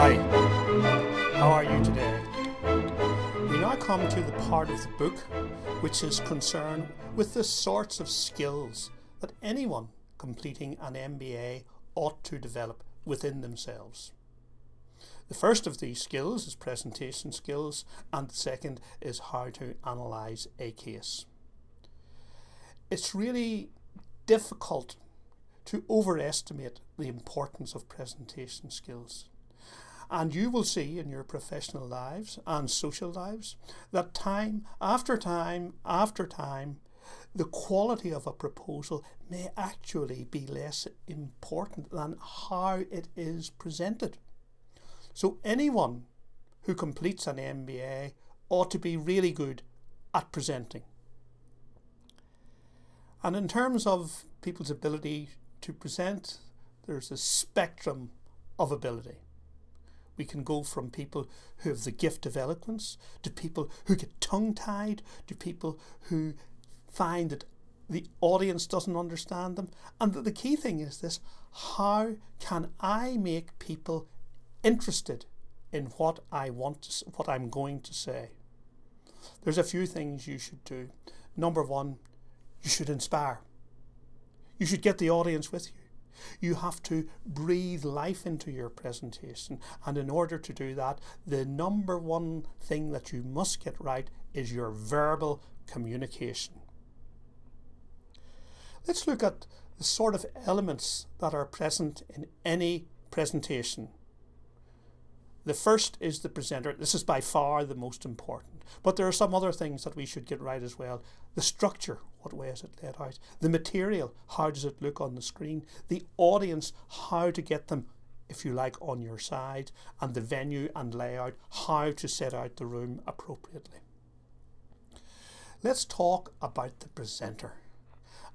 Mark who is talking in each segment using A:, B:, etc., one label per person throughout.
A: Hi, how are you today? We now come to the part of the book which is concerned with the sorts of skills that anyone completing an MBA ought to develop within themselves. The first of these skills is presentation skills, and the second is how to analyse a case. It's really difficult to overestimate the importance of presentation skills. And you will see in your professional lives and social lives that time after time after time, the quality of a proposal may actually be less important than how it is presented. So anyone who completes an MBA ought to be really good at presenting. And in terms of people's ability to present, there's a spectrum of ability. We can go from people who have the gift of eloquence, to people who get tongue-tied, to people who find that the audience doesn't understand them. And the key thing is this: how can I make people interested in what I'm going to say? There's a few things you should do. Number one, you should inspire. You should get the audience with you. You have to breathe life into your presentation, and in order to do that, the number one thing that you must get right is your verbal communication. Let's look at the sort of elements that are present in any presentation. The first is the presenter. This is by far the most important, but there are some other things that we should get right as well. The structure, what way is it laid out? The material, how does it look on the screen? The audience, how to get them, if you like, on your side, and the venue and layout, how to set out the room appropriately. Let's talk about the presenter.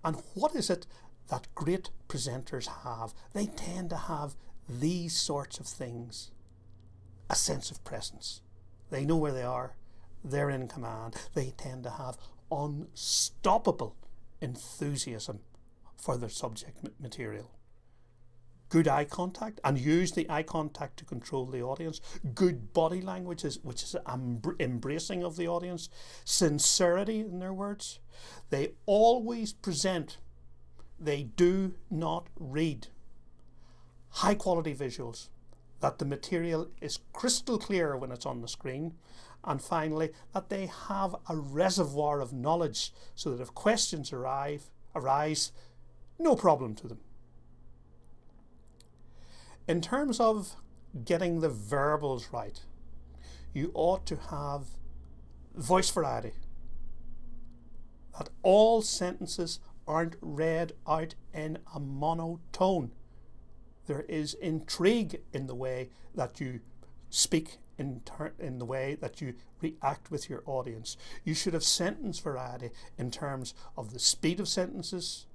A: And what is it that great presenters have? They tend to have these sorts of things. A sense of presence. They know where they are. They're in command. They tend to have unstoppable enthusiasm for their subject material. Good eye contact, and use the eye contact to control the audience. Good body language, which is embracing of the audience. Sincerity in their words. They always present. They do not read. High quality visuals. That the material is crystal clear when it's on the screen, and finally that they have a reservoir of knowledge so that if questions arise, no problem to them. In terms of getting the verbals right, you ought to have voice variety, that all sentences aren't read out in a monotone. There is intrigue in the way that you speak, in the way that you react with your audience. You should have sentence variety in terms of the speed of sentences,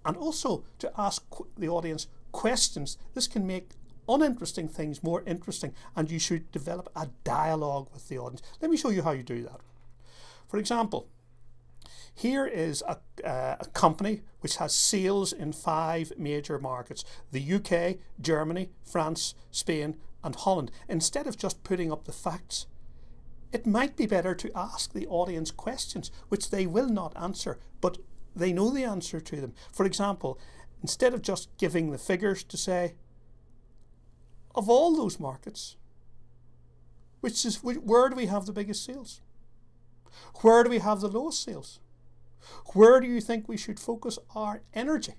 A: and also to ask the audience questions. This can make uninteresting things more interesting, and you should develop a dialogue with the audience. Let me show you how you do that. For example, here is a company which has sales in 5 major markets: the UK, Germany, France, Spain and Holland. Instead of just putting up the facts, it might be better to ask the audience questions which they will not answer, but they know the answer to them. For example, instead of just giving the figures, to say, of all those markets, where do we have the biggest sales? Where do we have the lowest sales? Where do you think we should focus our energy?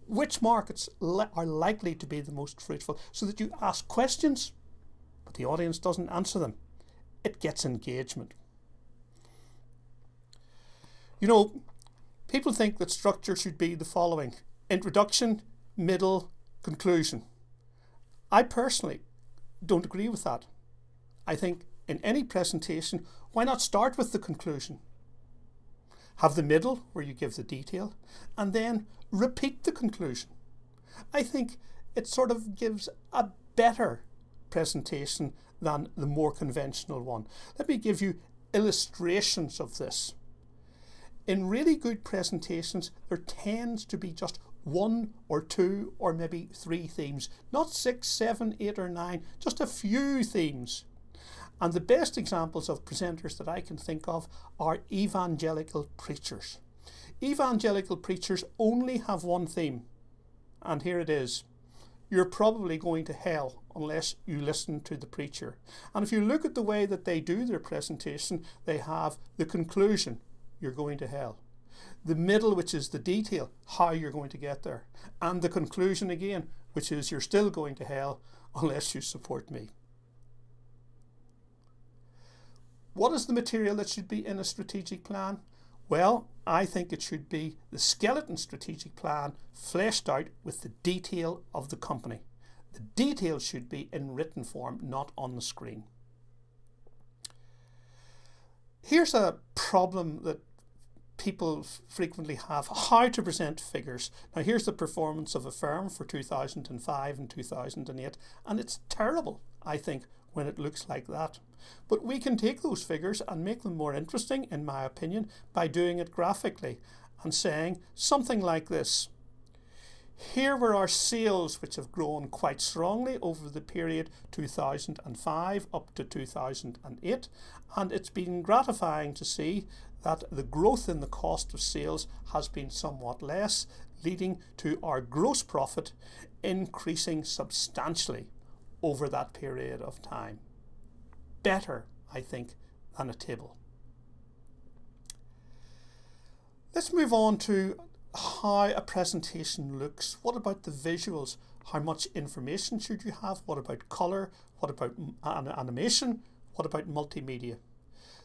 A: Which markets are likely to be the most fruitful? So that you ask questions, but the audience doesn't answer them. It gets engagement. You know, people think that structure should be the following: introduction, middle, conclusion. I personally don't agree with that. I think in any presentation, why not start with the conclusion? Have the middle where you give the detail, and then repeat the conclusion. I think it sort of gives a better presentation than the more conventional one. Let me give you illustrations of this. In really good presentations, there tends to be just 1 or 2 or maybe 3 themes, not 6, 7, 8 or 9, just a few themes. And the best examples of presenters that I can think of are evangelical preachers. Evangelical preachers only have one theme, and here it is: you're probably going to hell unless you listen to the preacher. And if you look at the way that they do their presentation, they have the conclusion, you're going to hell; the middle, which is the detail, how you're going to get there; and the conclusion again, which is you're still going to hell unless you support me. What is the material that should be in a strategic plan? Well, I think it should be the skeleton strategic plan fleshed out with the detail of the company. The detail should be in written form, not on the screen. Here's a problem that people frequently have: how to present figures. Now here's the performance of a firm for 2005 and 2008, and it's terrible, I think, when it looks like that. But we can take those figures and make them more interesting, in my opinion, by doing it graphically and saying something like this: here were our sales, which have grown quite strongly over the period 2005 up to 2008, and it's been gratifying to see that the growth in the cost of sales has been somewhat less, leading to our gross profit increasing substantially over that period of time. Better, I think, than a table. Let's move on to how a presentation looks. What about the visuals? How much information should you have? What about colour? What about animation? What about multimedia?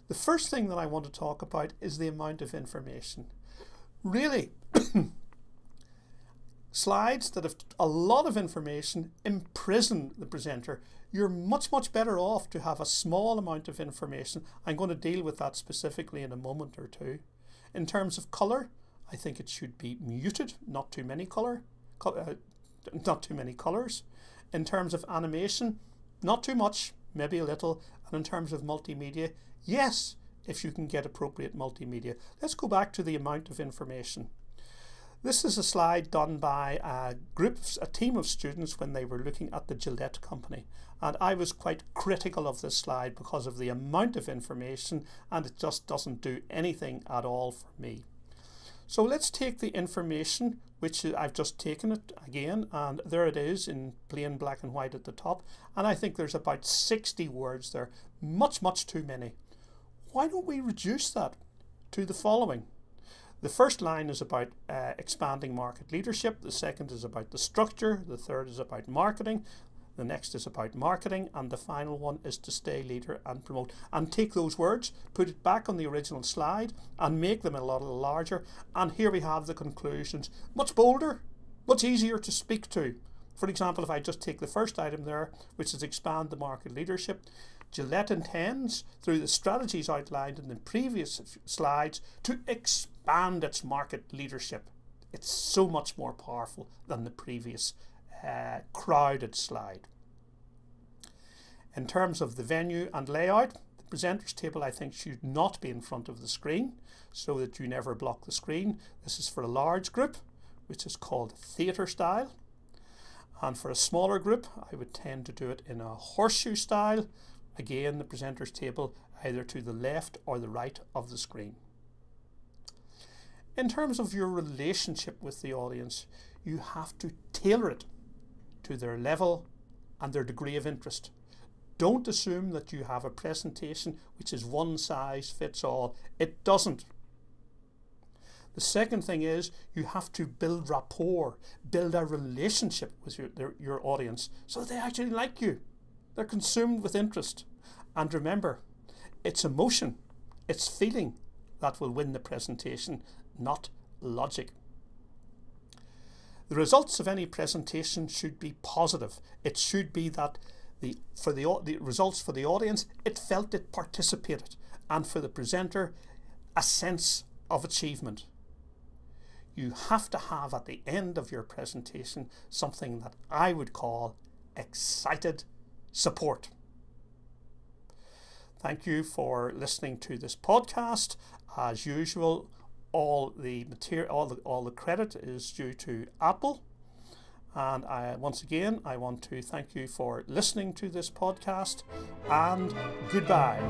A: The first thing that I want to talk about is the amount of information. Really, slides that have a lot of information imprison the presenter. You're much better off to have a small amount of information. I'm going to deal with that specifically in a moment or two. In terms of colour, I think it should be muted, not too many colours. In terms of animation, not too much, maybe a little. And in terms of multimedia, yes, if you can get appropriate multimedia. Let's go back to the amount of information. This is a slide done by a team of students when they were looking at the Gillette company. And I was quite critical of this slide because of the amount of information, and it just doesn't do anything at all for me. So let's take the information, which I've just taken it again, and there it is in plain black and white at the top. And I think there's about 60 words there, much too many. Why don't we reduce that to the following? The first line is about expanding market leadership. The second is about the structure. The third is about marketing. The next is about marketing. And the final one is to stay leader and promote. And take those words, put it back on the original slide and make them a lot larger. And here we have the conclusions. Much bolder, much easier to speak to. For example, if I just take the first item there, which is expand the market leadership, Gillette intends, through the strategies outlined in the previous slides, to expand its market leadership. It's so much more powerful than the previous crowded slide. In terms of the venue and layout, the presenters table, I think, should not be in front of the screen so that you never block the screen. This is for a large group, which is called theatre style. And for a smaller group, I would tend to do it in a horseshoe style. Again, the presenter's table either to the left or the right of the screen. In terms of your relationship with the audience, you have to tailor it to their level and their degree of interest. Don't assume that you have a presentation which is one size fits all. It doesn't. The second thing is you have to build rapport, build a relationship with your audience so they actually like you. They're consumed with interest. And remember, it's emotion, it's feeling that will win the presentation, not logic. The results of any presentation should be positive. It should be that the results for the audience, it felt it participated, and for the presenter, a sense of achievement. You have to have at the end of your presentation something that I would call excited support. Thank you for listening to this podcast. As usual, all the material, all the credit is due to Apple. And once again, I want to thank you for listening to this podcast, and goodbye.